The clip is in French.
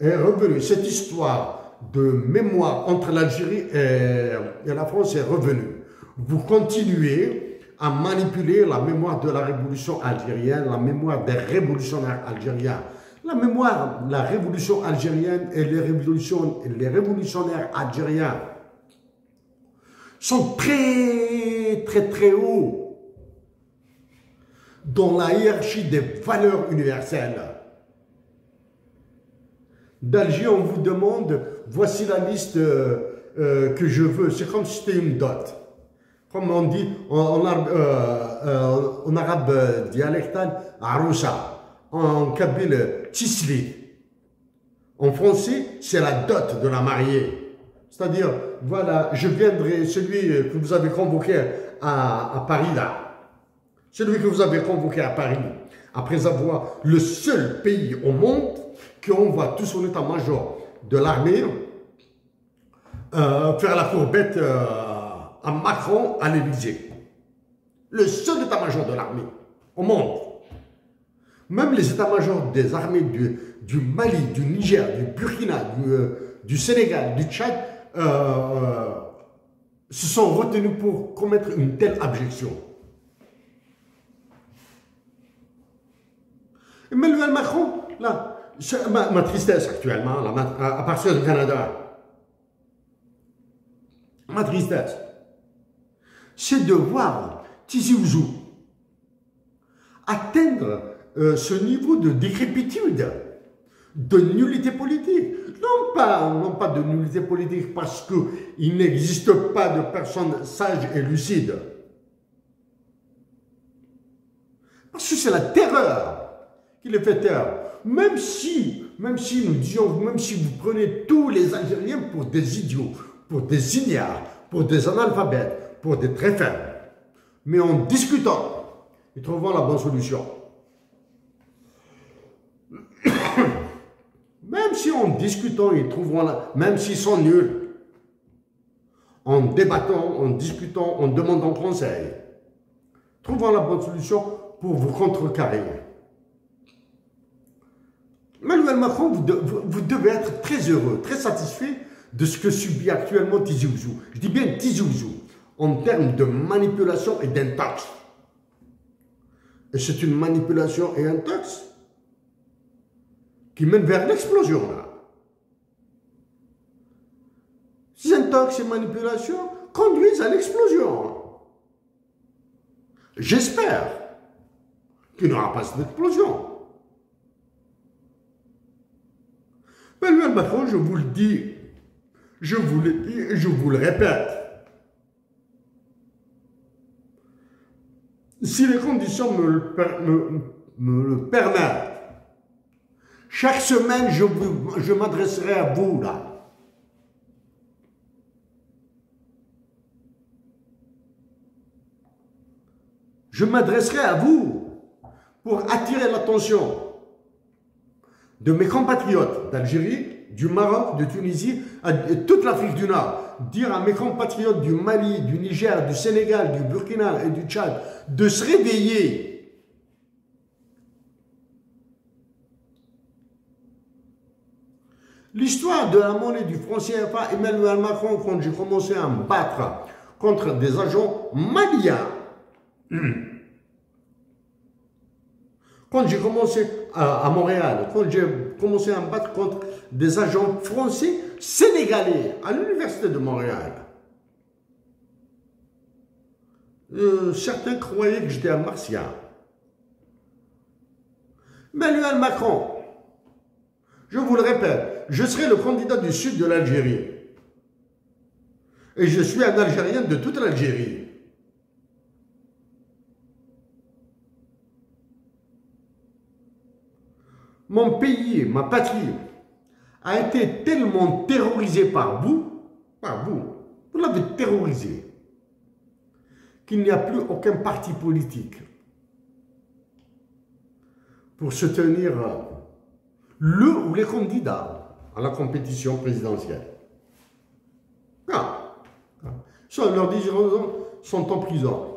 est revenue. Cette histoire de mémoire entre l'Algérie et la France est revenue. Vous continuez à manipuler la mémoire de la révolution algérienne, la mémoire des révolutionnaires algériens. La mémoire, la révolution algérienne et les révolutionnaires algériens sont très hauts dans la hiérarchie des valeurs universelles. D'Alger, on vous demande, voici la liste que je veux. C'est comme si c'était une dot. Comme on dit en arabe dialectal, Aroussa. En kabyle, Tisli. En français, c'est la dot de la mariée. C'est-à-dire, voilà, je viendrai, celui que vous avez convoqué à Paris, là. Celui que vous avez convoqué à Paris, après avoir le seul pays au monde qui envoie tout son état-major de l'armée faire la courbette à Macron à l'Élysée. Le seul état-major de l'armée au monde. Même les états-majors des armées du Mali, du Niger, du Burkina, du Sénégal, du Tchad se sont retenus pour commettre une telle abjection. Emmanuel Macron, là, ma tristesse actuellement, là, à partir du Canada, ma tristesse, c'est de voir Tizi Ouzou atteindre ce niveau de décrépitude, de nullité politique. Non pas de nullité politique parce qu'il n'existe pas de personnes sages et lucides. Parce que c'est la terreur qui les fait taire. Même si nous disions, même si vous prenez tous les Algériens pour des idiots, pour des ignares, pour des analphabètes, pour des très faibles, mais en discutant, ils trouveront la bonne solution. Même si en discutant, ils trouveront même s'ils sont nuls, en débattant, en discutant, en demandant conseil, trouveront la bonne solution pour vous contrecarrer. Emmanuel Macron, vous devez être très heureux, très satisfait de ce que subit actuellement Tizi Ouzou. Je dis bien Tizi Ouzou, en termes de manipulation et d'intox. Et c'est une manipulation et un intox qui mène vers l'explosion, là. Ces intox et manipulations conduisent à l'explosion. J'espère qu'il n'y aura pas cette explosion. Emmanuel Macron, je vous le dis, je vous le dis et je vous le répète. Si les conditions me le permettent, chaque semaine, je m'adresserai à vous, là. Je m'adresserai à vous pour attirer l'attention de mes compatriotes d'Algérie, du Maroc, de Tunisie, et toute l'Afrique du Nord. Dire à mes compatriotes du Mali, du Niger, du Sénégal, du Burkina et du Tchad de se réveiller. L'histoire de la monnaie du franc CFA, Emmanuel Macron, quand j'ai commencé à me battre contre des agents maliens, quand j'ai commencé à Montréal, quand j'ai commencé à me battre contre des agents français sénégalais à l'université de Montréal, certains croyaient que j'étais un martien. Emmanuel Macron, je vous le répète, je serai le candidat du sud de l'Algérie. Et je suis un Algérien de toute l'Algérie. Mon pays, ma patrie, a été tellement terrorisé par vous l'avez terrorisé, qu'il n'y a plus aucun parti politique pour soutenir le ou les candidats à la compétition présidentielle. Leurs dirigeants sont en prison.